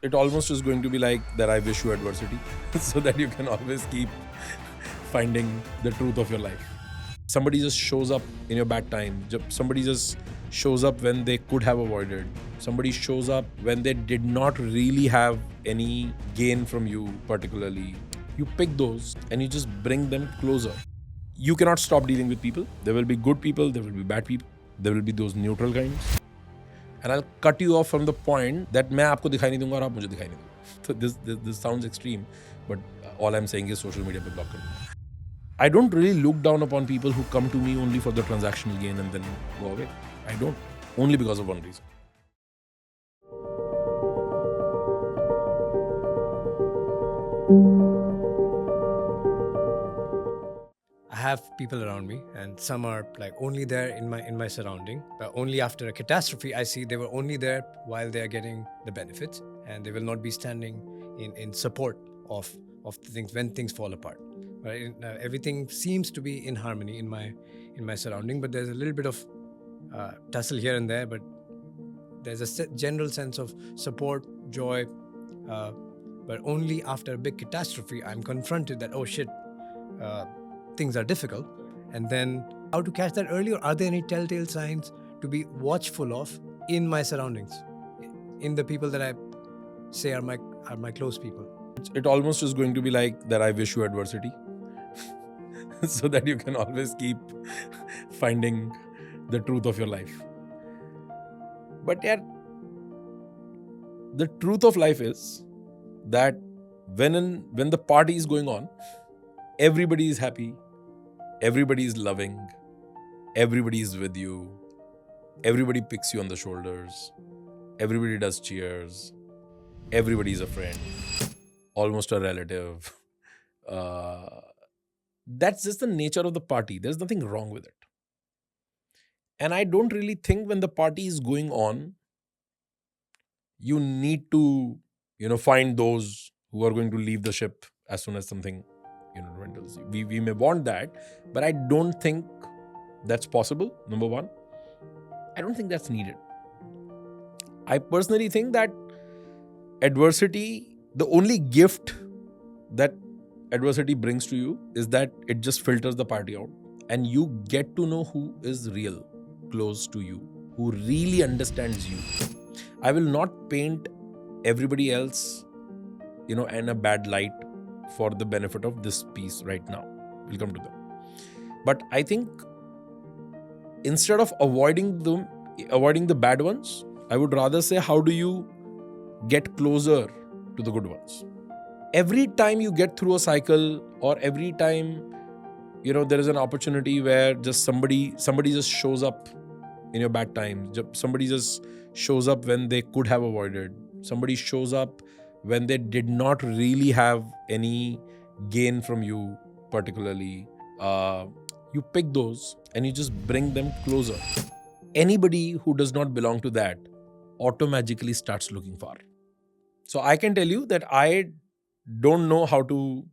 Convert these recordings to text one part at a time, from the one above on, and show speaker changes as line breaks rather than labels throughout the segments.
it almost is going to be like that I wish you adversity so that you can always keep finding the truth of your life. Somebody just shows up in your bad time. Somebody just shows up when they could have avoided. Somebody shows up when they did not really have any gain from you particularly. You pick those and you just bring them closer. You cannot stop dealing with people. There will be good people, there will be bad people, there will be those neutral kinds. And I'll cut you off from the point that मैं आपको दिखाई नहीं दूंगा और आप मुझे दिखाई नहीं दोगे. So this sounds extreme, but all I'm saying is social media पे block कर दूंगा. I don't really look down upon people who come to me only for the transactional gain and then go away. I don't. Only because of one reason.
I have people around me, and some are like only there in my surrounding. But only after a catastrophe, I see they were only there while they are getting the benefits, and they will not be standing in support of the things when things fall apart. Right? Everything seems to be in harmony in my surrounding, but there's a little bit of tussle here and there. But there's a general sense of support, joy. But only after a big catastrophe, I'm confronted that, oh shit, things are difficult. And then how to catch that early, or are there any telltale signs to be watchful of in my surroundings, in the people that I say are my close people?
It almost is going to be like that I wish you adversity so that you can always keep finding the truth of your life. But yeah, the truth of life is that when the party is going on, everybody is happy, everybody is loving, everybody is with you, everybody picks you on the shoulders, everybody does cheers, everybody is a friend, almost a relative. That's just the nature of the party. There's nothing wrong with it. And I don't really think when the party is going on, you need to, find those who are going to leave the ship as soon as something, dwindles. We may want that, but I don't think that's possible, number one. I don't think that's needed. I personally think that adversity, the only gift that adversity brings to you is that it just filters the party out and you get to know who is real, close to you, who really understands you. I will not paint everybody else, in a bad light for the benefit of this piece right now. We'll come to them. But I think instead of avoiding the bad ones, I would rather say, how do you get closer to the good ones? Every time you get through a cycle, or every time, there is an opportunity where just somebody just shows up in your bad times. Somebody just shows up when they could have avoided. Somebody shows up when they did not really have any gain from you particularly. You pick those and you just bring them closer. Anybody who does not belong to that automatically starts looking far. So I can tell you that I don't know how to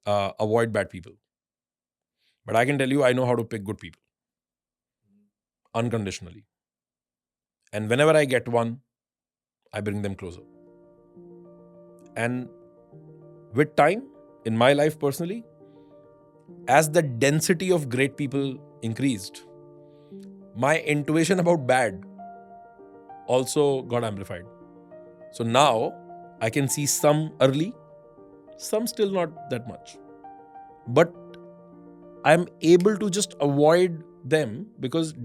avoid bad people. But I can tell you I know how to pick good people. Unconditionally. And whenever I get one, I bring them closer. And with time, in my life personally, as the density of great people increased, my intuition about bad also got amplified. So now I can see some early, some still not that much. But I'm able to just avoid them because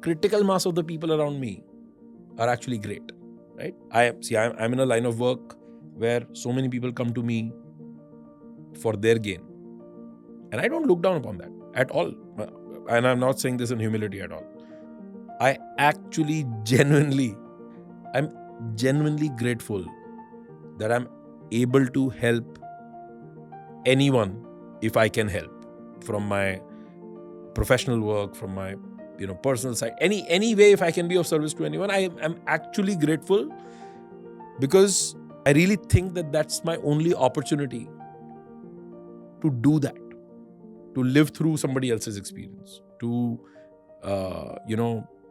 critical mass of the people around me are actually great, right? I'm in a line of work where so many people come to me for their gain. And I don't look down upon that at all. And I'm not saying this in humility at all. I actually I'm genuinely grateful that I'm able to help anyone if I can help, from my professional work, from my personal side, any way. If I can be of service to anyone, I am actually grateful, because I really think that that's my only opportunity to do that, to live through somebody else's experience, to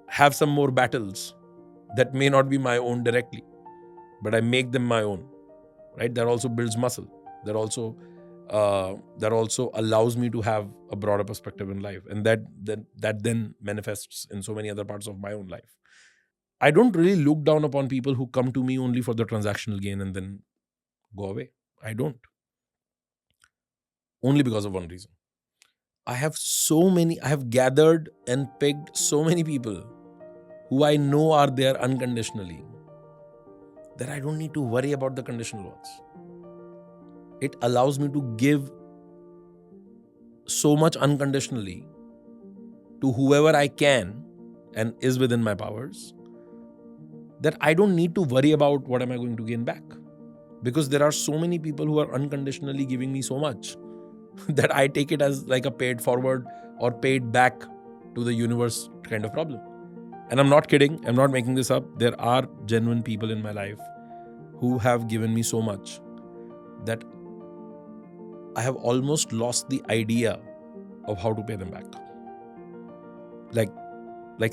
have some more battles that may not be my own directly, but I make them my own, right? That also builds muscle. That also allows me to have a broader perspective in life, and that then manifests in so many other parts of my own life. I don't really look down upon people who come to me only for the transactional gain and then go away. I don't. Only because of one reason. I have gathered and picked so many people who I know are there unconditionally that I don't need to worry about the conditional ones. It allows me to give so much unconditionally to whoever I can and is within my powers that I don't need to worry about what am I going to gain back. Because there are so many people who are unconditionally giving me so much that I take it as like a paid forward or paid back to the universe kind of problem. And I'm not kidding. I'm not making this up. There are genuine people in my life who have given me so much that I have almost lost the idea of how to pay them back. Like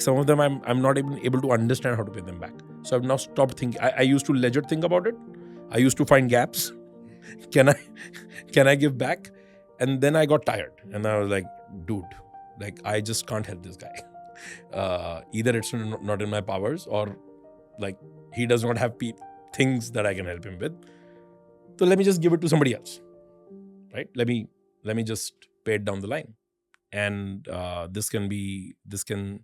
some of them, I'm not even able to understand how to pay them back. So I've now stopped thinking. I used to legit think about it. I used to find gaps. Can I give back? And then I got tired, and I was like, dude, like I just can't help this guy. Either it's not in my powers, or like he does not have things that I can help him with. So let me just give it to somebody else, right? Let me just pay it down the line. And this can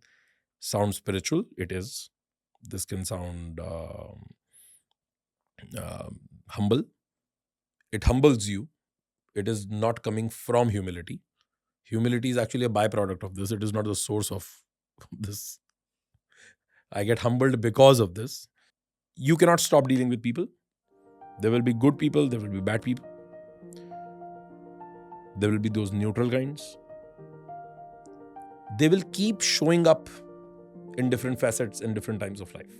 sound spiritual. It is. This can sound humble. It humbles you. It is not coming from humility. Humility is actually a byproduct of this. It is not the source of this. I get humbled because of this. You cannot stop dealing with people. There will be good people. There will be bad people. There will be those neutral kinds. They will keep showing up in different facets in different times of life.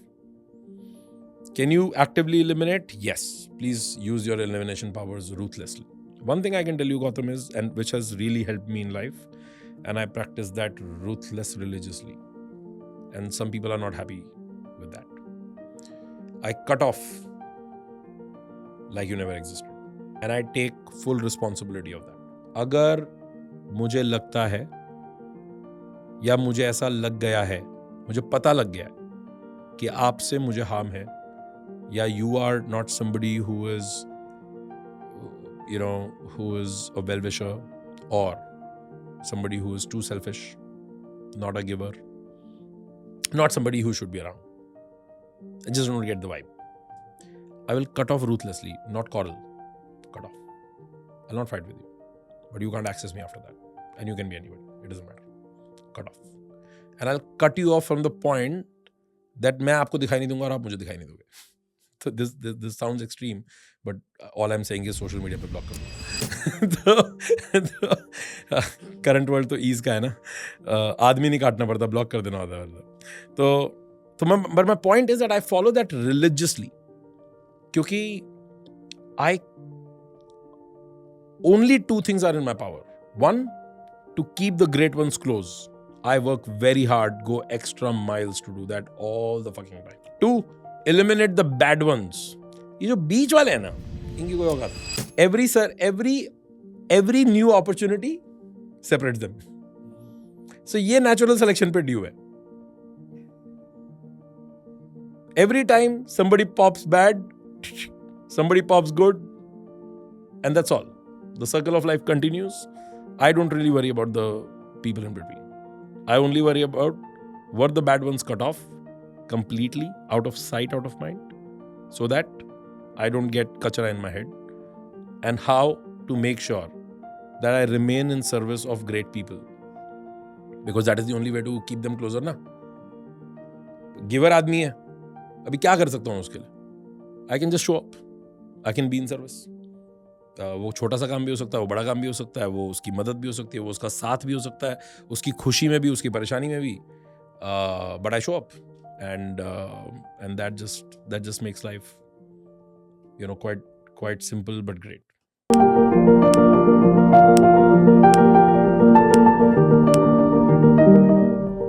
Can you actively eliminate? Yes. Please use your elimination powers ruthlessly. One thing I can tell you, Gautam, is, and which has really helped me in life, and I practice that ruthless religiously. And some people are not happy with that. I cut off like you never existed. And I take full responsibility of that. अगर मुझे लगता है या मुझे ऐसा लग गया है, मुझे पता लग गया है कि आपसे मुझे हार्म है, या you are not somebody who is a well-wisher, or somebody who is too selfish, not a giver, not somebody who should be around. I just don't get the vibe. I will cut off ruthlessly, not quarrel. Cut off. I'll not fight with you. But you can't access me after that. And you can be anybody. It doesn't matter. Cut off. And I'll cut you off from the point that मैं आपको दिखाई नहीं दूंगा और आप मुझे दिखाई नहीं दोगे. So this sounds extreme, but all I'm saying is social media पे block कर दो. Current world तो ease का है ना. आदमी नहीं काटना पड़ता, block कर देना होता है. But my point is that I follow that religiously. क्योंकि only two things are in my power. One, to keep the great ones close. I work very hard, go extra miles to do that all the fucking time. Two, eliminate the bad ones. ये जो बीच वाले हैं ना, इनकी कोई औकात नहीं. Every new opportunity separates them. So ये natural selection पे due है. Every time somebody pops bad, somebody pops good, and that's all. The circle of life continues. I don't really worry about the people in between. I only worry about what the bad ones cut off completely, out of sight, out of mind, so that I don't get kachara in my head, and how to make sure that I remain in service of great people, because that is the only way to keep them closer ना. Giver आदमी है, अभी क्या कर सकता हूँ उसके लिए? I can just show up. I can be in service. वो छोटा सा काम भी हो सकता है, वो बड़ा काम भी हो सकता है, वो उसकी मदद भी हो सकती है, वो उसका साथ भी हो सकता है, उसकी खुशी में भी, उसकी परेशानी में भी. But I show up, and that just makes life, quite simple but great.